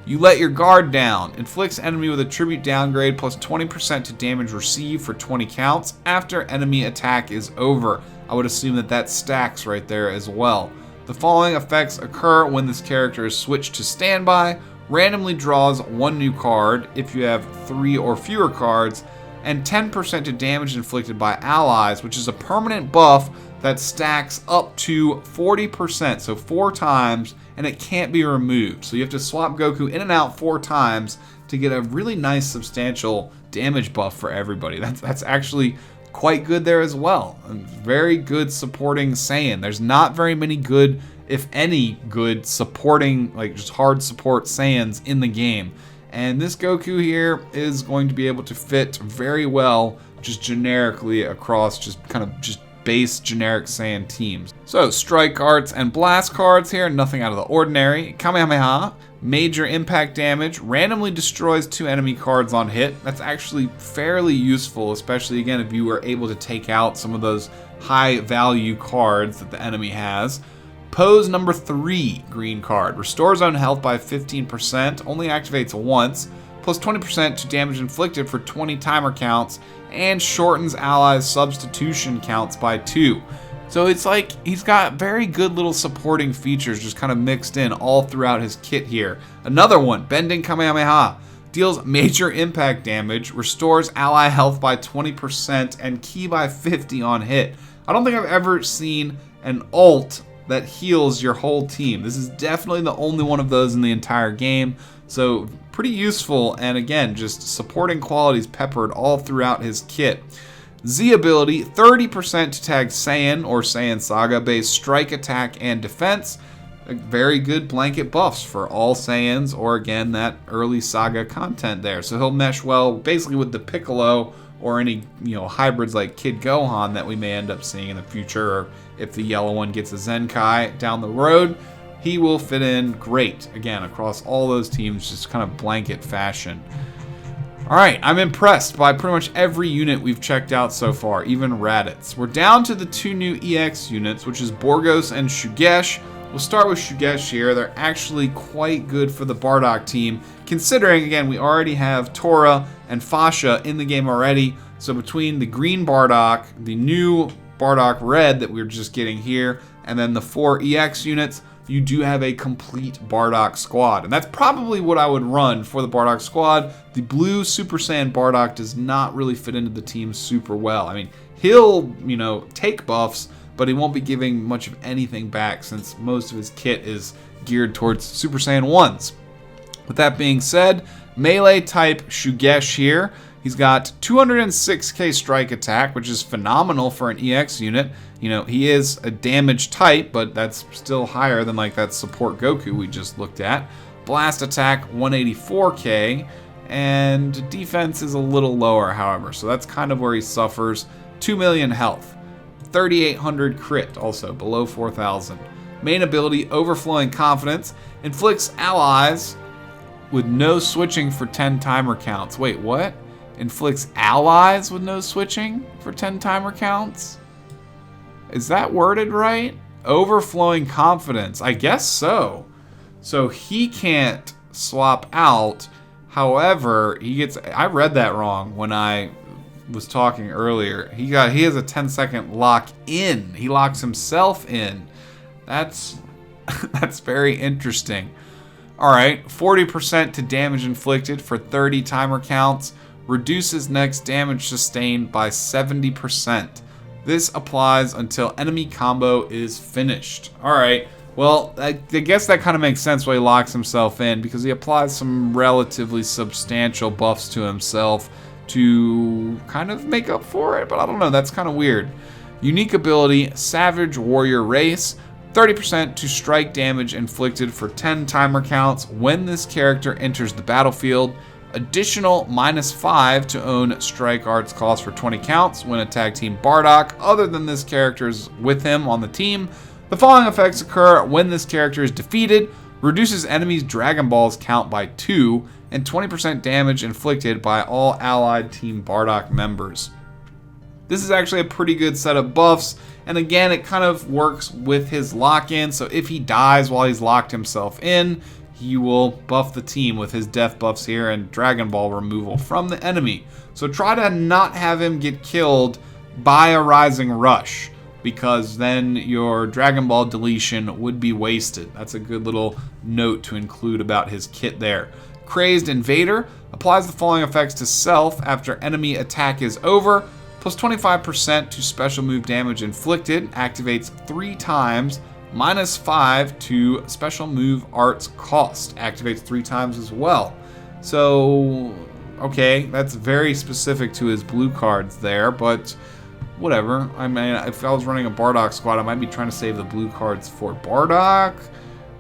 S1: You let your guard down. Inflicts enemy with a tribute downgrade plus 20% to damage received for 20 counts after enemy attack is over. I would assume that that stacks right there as well. The following effects occur when this character is switched to standby. Randomly draws 1 new card if you have 3 or fewer cards, and 10% to damage inflicted by allies, which is a permanent buff that stacks up to 40%, so 4 times, and it can't be removed. So you have to swap Goku in and out 4 times to get a really nice substantial damage buff for everybody. That's actually quite good there as well. A very good supporting Saiyan. There's not very many good, if any, good supporting, just hard support Saiyans in the game. And this Goku here is going to be able to fit very well just generically across just base generic Saiyan teams. So strike arts and blast cards here, nothing out of the ordinary. Kamehameha, major impact damage, randomly destroys 2 enemy cards on hit. That's actually fairly useful, especially again if you were able to take out some of those high value cards that the enemy has. Pose number 3, green card, restores own health by 15%, only activates once, plus 20% to damage inflicted for 20 timer counts, and shortens allies' substitution counts by 2. So it's like he's got very good little supporting features just kind of mixed in all throughout his kit here. Another one, Bending Kamehameha, deals major impact damage, restores ally health by 20% and ki by 50 on hit. I don't think I've ever seen an ult that heals your whole team. This is definitely the only one of those in the entire game. So pretty useful, and again, just supporting qualities peppered all throughout his kit. Z ability, 30% to tag Saiyan or Saiyan Saga based strike, attack, and defense. Very good blanket buffs for all Saiyans, or again, that early Saga content there. So he'll mesh well basically with the Piccolo or any, hybrids like Kid Gohan that we may end up seeing in the future, or if the yellow one gets a Zenkai down the road, he will fit in great, again, across all those teams, just kind of blanket fashion. Alright, I'm impressed by pretty much every unit we've checked out so far, even Raddatz. We're down to the 2 new EX units, which is Borgos and Shugesh. We'll start with Shugesh here. They're actually quite good for the Bardock team, considering, again, we already have Tora and Fasha in the game already. So between the green Bardock, the new Bardock Red that we're just getting here, and then the 4 EX units, you do have a complete Bardock Squad. And that's probably what I would run for the Bardock Squad. The blue Super Saiyan Bardock does not really fit into the team super well. I mean, he'll, take buffs, but he won't be giving much of anything back since most of his kit is geared towards Super Saiyan 1s. With that being said, melee type Shugesh here. He's got 206k strike attack, which is phenomenal for an EX unit. He is a damage type, but that's still higher than like that support Goku we just looked at. Blast attack, 184k, and defense is a little lower, however, so that's kind of where he suffers. 2 million health. 3,800 crit, also below 4,000. Main ability, Overflowing Confidence, inflicts allies with no switching for 10 timer counts. Wait, what? Inflicts allies with no switching for 10 timer counts? Is that worded right? Overflowing Confidence. I guess so. So he can't swap out. However, he gets... I read that wrong when I was talking earlier. He has a 10-second lock in. He locks himself in. That's very interesting. Alright, 40% to damage inflicted for 30 timer counts. Reduces next damage sustained by 70%. This applies until enemy combo is finished. Alright, well, I guess that kind of makes sense why he locks himself in, because he applies some relatively substantial buffs to himself to kind of make up for it, but I don't know, that's kind of weird. Unique ability, Savage Warrior Race. 30% to strike damage inflicted for 10 timer counts when this character enters the battlefield. Additional -5 to own strike arts cost for 20 counts when a tag team Bardock other than this character is with him on the team. The following effects occur when this character is defeated. Reduces enemies' Dragon Balls count by 2 and 20% damage inflicted by all allied Team Bardock members. This is actually a pretty good set of buffs, and again, it kind of works with his lock-in, so if he dies while he's locked himself in, he will buff the team with his death buffs here and Dragon Ball removal from the enemy. So try to not have him get killed by a Rising Rush, because then your Dragon Ball deletion would be wasted. That's a good little note to include about his kit there. Crazed Invader applies the following effects to self after enemy attack is over. Plus 25% to special move damage inflicted, activates 3 times, -5 to special move arts cost, activates 3 times as well. So, okay, that's very specific to his blue cards there, but whatever. I mean, if I was running a Bardock squad, I might be trying to save the blue cards for Bardock,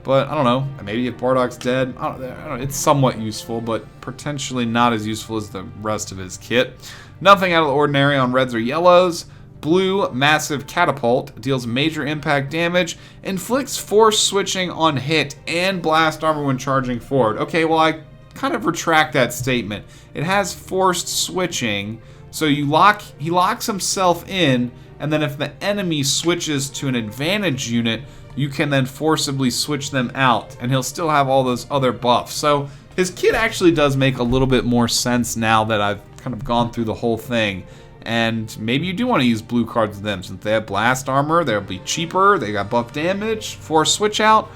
S1: but I don't know. Maybe if Bardock's dead, I don't know, it's somewhat useful, but potentially not as useful as the rest of his kit. Nothing out of the ordinary on reds or yellows. Blue, Massive Catapult, deals major impact damage, inflicts force switching on hit and blast armor when charging forward. Okay, well, I kind of retract that statement. It has forced switching, so he locks himself in, and then if the enemy switches to an advantage unit, you can then forcibly switch them out, and he'll still have all those other buffs. So his kit actually does make a little bit more sense now that I've kind of gone through the whole thing. And maybe you do want to use blue cards with them. Since they have blast armor, they'll be cheaper. They got buff damage, force switch out.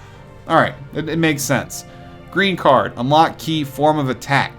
S1: Alright, it makes sense. Green card, unlock key form of attack.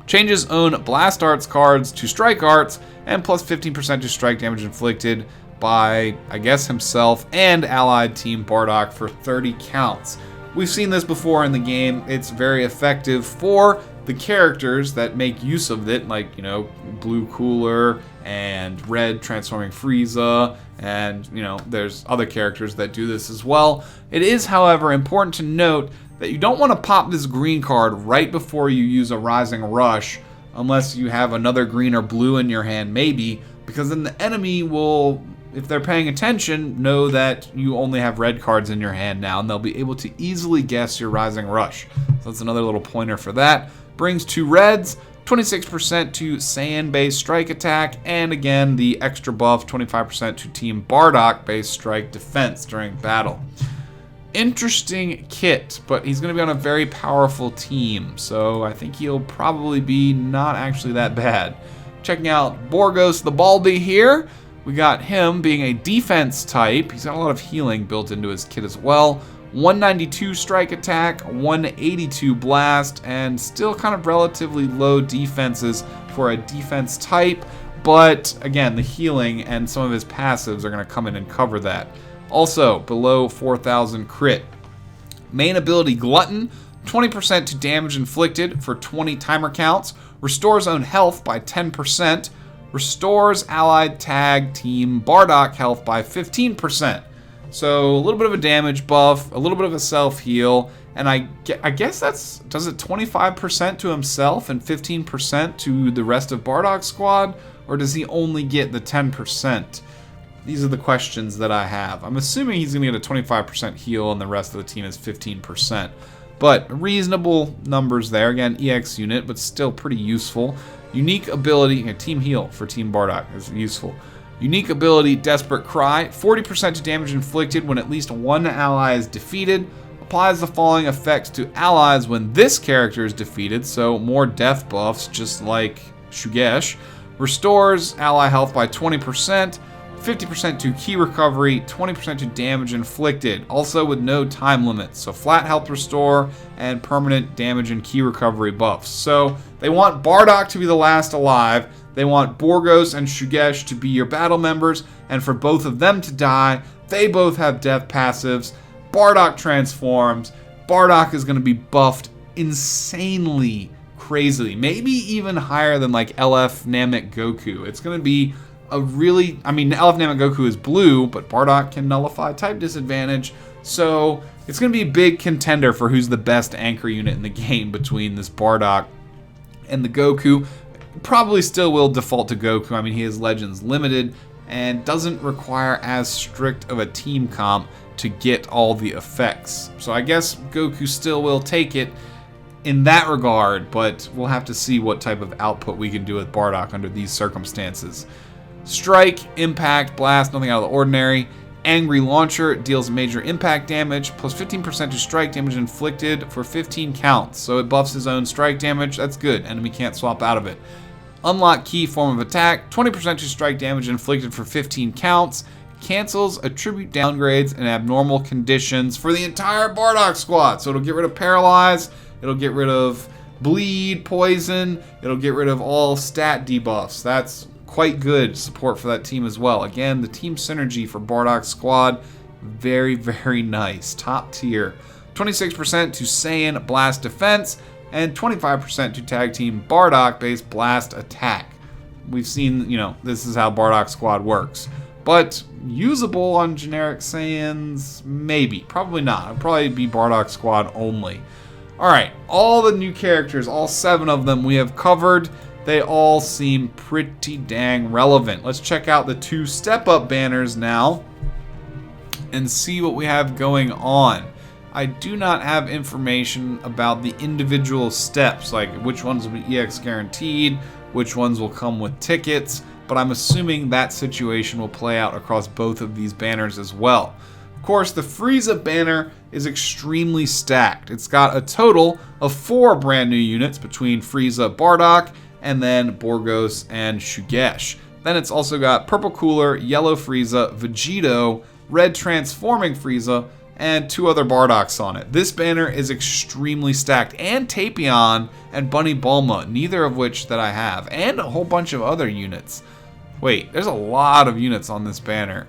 S1: Changes own blast arts cards to strike arts, and plus 15% to strike damage inflicted by, I guess, himself and allied team Bardock for 30 counts. We've seen this before in the game. It's very effective for the characters that make use of it, like, you know, Blue Cooler and Red transforming Frieza, and, you know, there's other characters that do this as well. It is, however, important to note that you don't want to pop this green card right before you use a Rising Rush, unless you have another green or blue in your hand, maybe, because then the enemy will, if they're paying attention, know that you only have red cards in your hand now, and they'll be able to easily guess your Rising Rush. So that's another little pointer for that. Brings 2 reds, 26% to Saiyan-based strike attack, and again, the extra buff, 25% to Team Bardock-based strike defense during battle. Interesting kit, but he's going to be on a very powerful team, so I think he'll probably be not actually that bad. Checking out Borgos the Baldy here. We got him being a defense type. He's got a lot of healing built into his kit as well. 192 strike attack, 182 blast, and still kind of relatively low defenses for a defense type. But again, the healing and some of his passives are going to come in and cover that. Also, below 4,000 crit. Main ability Glutton, 20% to damage inflicted for 20 timer counts. Restores own health by 10%. Restores allied tag team Bardock health by 15%. So a little bit of a damage buff, a little bit of a self-heal, and I guess that's, does it 25% to himself and 15% to the rest of Bardock Squad? Or does he only get the 10%? These are the questions that I have. I'm assuming he's going to get a 25% heal and the rest of the team is 15%. But reasonable numbers there. Again, EX unit, but still pretty useful. Unique ability, a team heal for Team Bardock is useful. Unique ability, Desperate Cry, 40% to damage inflicted when at least one ally is defeated. Applies the following effects to allies when this character is defeated, so more death buffs, just like Shugesh. Restores ally health by 20%, 50% to key recovery, 20% to damage inflicted, also with no time limit, so flat health restore and permanent damage and key recovery buffs. So they want Bardock to be the last alive. They want Borgos and Shugesh to be your battle members, and for both of them to die. They both have death passives. Bardock transforms. Bardock is going to be buffed insanely, crazily, maybe even higher than like LF Namek Goku. It's going to be a really, I mean, LF Namek Goku is blue, but Bardock can nullify type disadvantage, so it's going to be a big contender for who's the best anchor unit in the game between this Bardock and the Goku. Probably still will default to Goku. I mean, he is Legends limited and doesn't require as strict of a team comp to get all the effects. So I guess Goku still will take it in that regard, but we'll have to see what type of output we can do with Bardock under these circumstances. Strike, Impact, Blast, nothing out of the ordinary. Angry Launcher deals major impact damage, plus 15% to strike damage inflicted for 15 counts. So it buffs his own strike damage. That's good. Enemy can't swap out of it. Unlock Key Form of Attack, 20% to strike damage inflicted for 15 counts. Cancels attribute downgrades and abnormal conditions for the entire Bardock Squad. So it'll get rid of Paralyze, it'll get rid of Bleed, Poison, it'll get rid of all stat debuffs. That's quite good support for that team as well. Again, the team synergy for Bardock Squad, very, very nice. Top tier. 26% to Saiyan Blast Defense, and 25% to Tag Team Bardock-based Blast Attack. We've seen, you know, this is how Bardock Squad works. But usable on generic Saiyans? Maybe. Probably not. It'll probably be Bardock Squad only. Alright, all the new characters, all 7 of them we have covered. They all seem pretty dang relevant. Let's check out the 2 step-up banners now and see what we have going on. I do not have information about the individual steps, like which ones will be EX guaranteed, which ones will come with tickets, but I'm assuming that situation will play out across both of these banners as well. Of course, the Frieza banner is extremely stacked. It's got a total of 4 brand new units between Frieza, Bardock, and then Borgos and Shugesh. Then it's also got Purple Cooler, Yellow Frieza, Vegito, Red Transforming Frieza, and 2 other Bardocks on it. This banner is extremely stacked, and Tapion and Bunny Bulma, neither of which that I have, and a whole bunch of other units. Wait, there's a lot of units on this banner.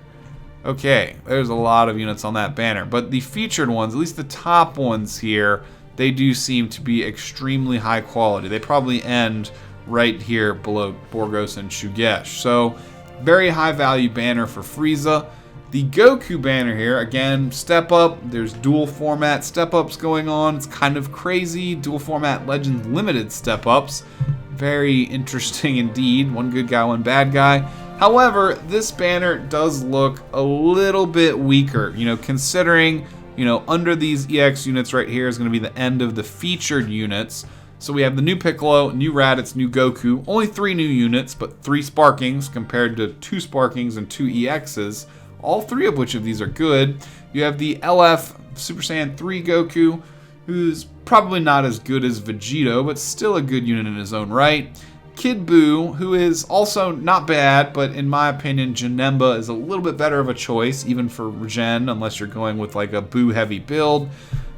S1: Okay, there's a lot of units on that banner. But the featured ones, at least the top ones here, they do seem to be extremely high quality. They probably end right here below Borgos and Shugesh. So, very high value banner for Frieza. The Goku banner here, again, step up. There's dual format step ups going on. It's kind of crazy. Dual format Legends Limited step ups. Very interesting indeed. One good guy, one bad guy. However, this banner does look a little bit weaker, considering, under these EX units right here is going to be the end of the featured units. So we have the new Piccolo, new Raddatz, new Goku. Only 3 new units, but 3 Sparkings compared to 2 Sparkings and 2 EXs. All 3 of which of these are good. You have the LF Super Saiyan 3 Goku, who's probably not as good as Vegito, but still a good unit in his own right. Kid Buu, who is also not bad, but in my opinion, Janemba is a little bit better of a choice, even for Gen, unless you're going with like a Buu heavy build.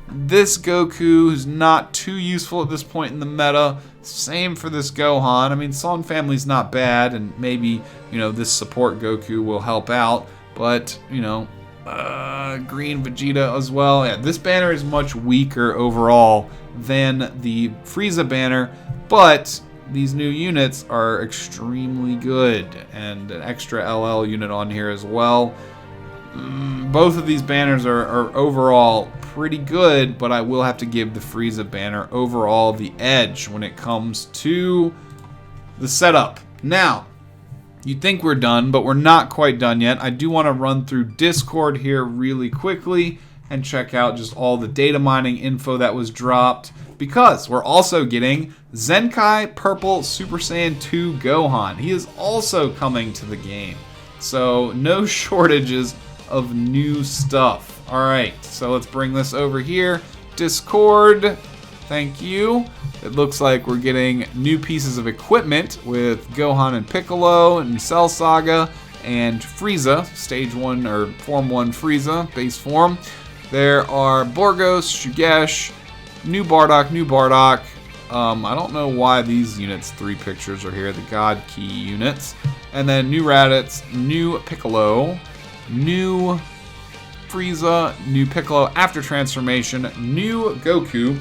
S1: This Goku, who's not too useful at this point in the meta. Same for this Gohan. I mean, Son family's not bad, and maybe, this support Goku will help out. But, Green Vegeta as well. Yeah, this banner is much weaker overall than the Frieza banner, but these new units are extremely good, and an extra LL unit on here as well. Both of these banners are overall pretty good, but I will have to give the Frieza banner overall the edge when it comes to the setup. Now, you'd think we're done, but we're not quite done yet. I do want to run through Discord here really quickly and check out just all the data mining info that was dropped, because we're also getting Zenkai Purple Super Saiyan 2 Gohan. He is also coming to the game. So no shortages of new stuff. Alright, so let's bring this over here. Discord, thank you. It looks like we're getting new pieces of equipment with Gohan and Piccolo and Cell Saga and Frieza, Stage 1 or Form 1 Frieza, base form. There are Borgos, Shugesh, new Bardock. I don't know why these units' 3 pictures are here, the God Key units. And then new Raddatz, new Piccolo, new Frieza, new Piccolo after transformation, new Goku,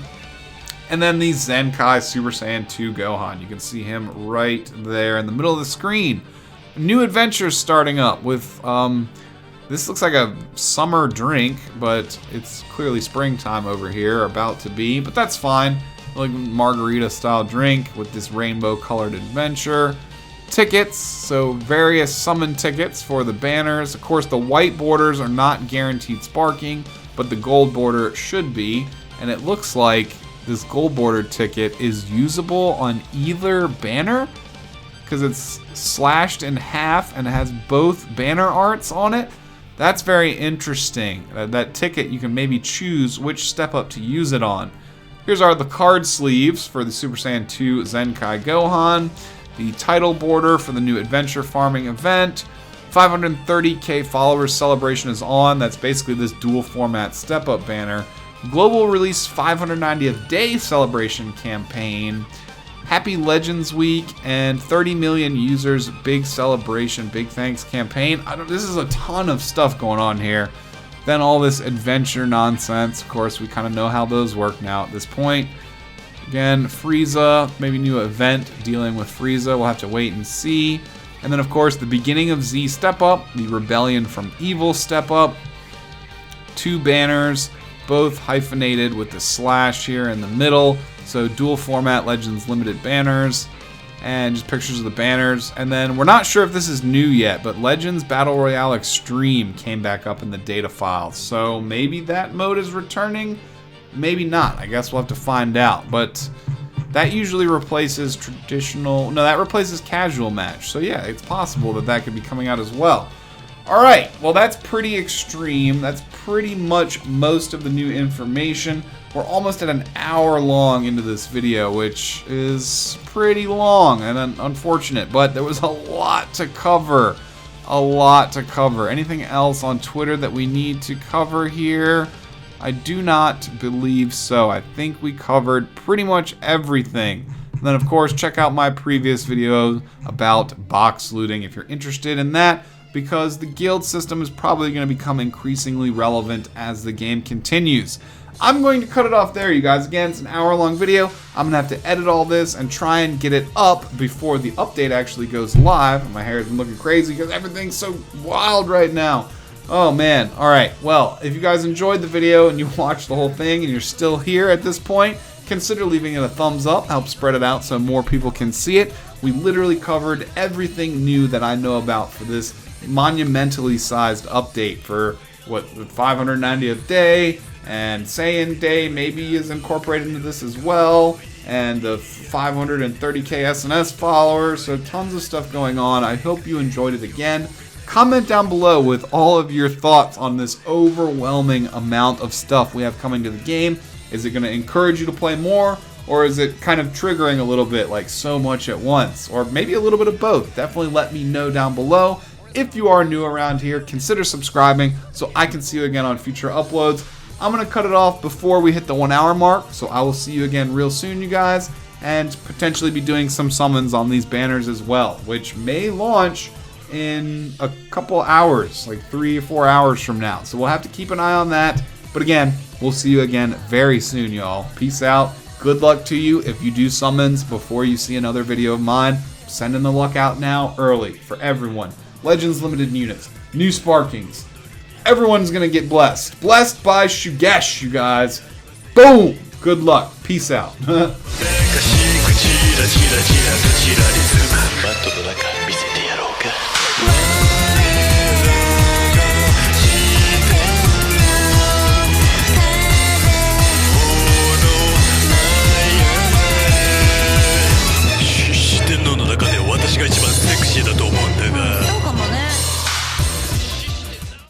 S1: and then the Zenkai Super Saiyan 2 Gohan. You can see him right there in the middle of the screen. New adventures starting up with, this looks like a summer drink, but it's clearly springtime over here, about to be, but that's fine. Like margarita style drink with this rainbow colored adventure. Tickets, so various summon tickets for the banners. Of course, the white borders are not guaranteed sparking, but the gold border should be, and it looks like this gold border ticket is usable on either banner, because it's slashed in half and has both banner arts on it. That's very interesting. That ticket, you can maybe choose which step up to use it on. Here's the card sleeves for the Super Saiyan 2 Zenkai Gohan. The title border for the new adventure farming event. 530k followers celebration is on. That's basically this dual format step up banner. Global release 590th day celebration campaign. Happy Legends Week and 30 million users big celebration, big thanks campaign. This is a ton of stuff going on here. Then all this adventure nonsense. Of course, we kind of know how those work now at this point. Again, Frieza, maybe new event dealing with Frieza. We'll have to wait and see. And then, of course, the beginning of Z Step Up, the Rebellion from Evil Step Up. 2 banners, both hyphenated with the slash here in the middle. So dual format Legends Limited banners. And just pictures of the banners. And then we're not sure if this is new yet, but Legends Battle Royale Extreme came back up in the data files. So maybe that mode is returning. Maybe not. I guess we'll have to find out. But that usually replaces traditional... No, that replaces casual match. So yeah, it's possible that that could be coming out as well. Alright, well that's pretty extreme. That's pretty much most of the new information. We're almost at an hour long into this video, which is pretty long and unfortunate. But there was a lot to cover. A lot to cover. Anything else on Twitter that we need to cover here? I do not believe so. I think we covered pretty much everything. And then, of course, check out my previous video about box looting if you're interested in that. because the guild system is probably going to become increasingly relevant as the game continues. I'm going to cut it off there, you guys. Again, it's an hour-long video. I'm going to have to edit all this and try and get it up before the update actually goes live. My hair has been looking crazy because everything's so wild right now. Oh, man. All right. Well, if you guys enjoyed the video and you watched the whole thing and you're still here at this point, consider leaving it a thumbs up. Help spread it out so more people can see it. We literally covered everything new that I know about for this monumentally sized update for, what, the 590th day, and Saiyan Day maybe is incorporated into this as well, and the 530k SNS followers, so tons of stuff going on. I hope you enjoyed it again. Comment down below with all of your thoughts on this overwhelming amount of stuff we have coming to the game. Is it going to encourage you to play more, or is it kind of triggering a little bit, like so much at once? Or maybe a little bit of both. Definitely let me know down below. If you are new around here, consider subscribing so I can see you again on future uploads. I'm going to cut it off before we hit the 1 hour mark, so I will see you again real soon, you guys, and potentially be doing some summons on these banners as well, which may launch in a couple hours, like 3 or 4 hours from now. So we'll have to keep an eye on that. But again, we'll see you again very soon, y'all. Peace out. Good luck to you if you do summons before you see another video of mine. Sending the luck out now early for everyone. Legends limited units, new Sparkings. Everyone's gonna get blessed. Blessed by Shugesh, you guys. Boom! Good luck. Peace out.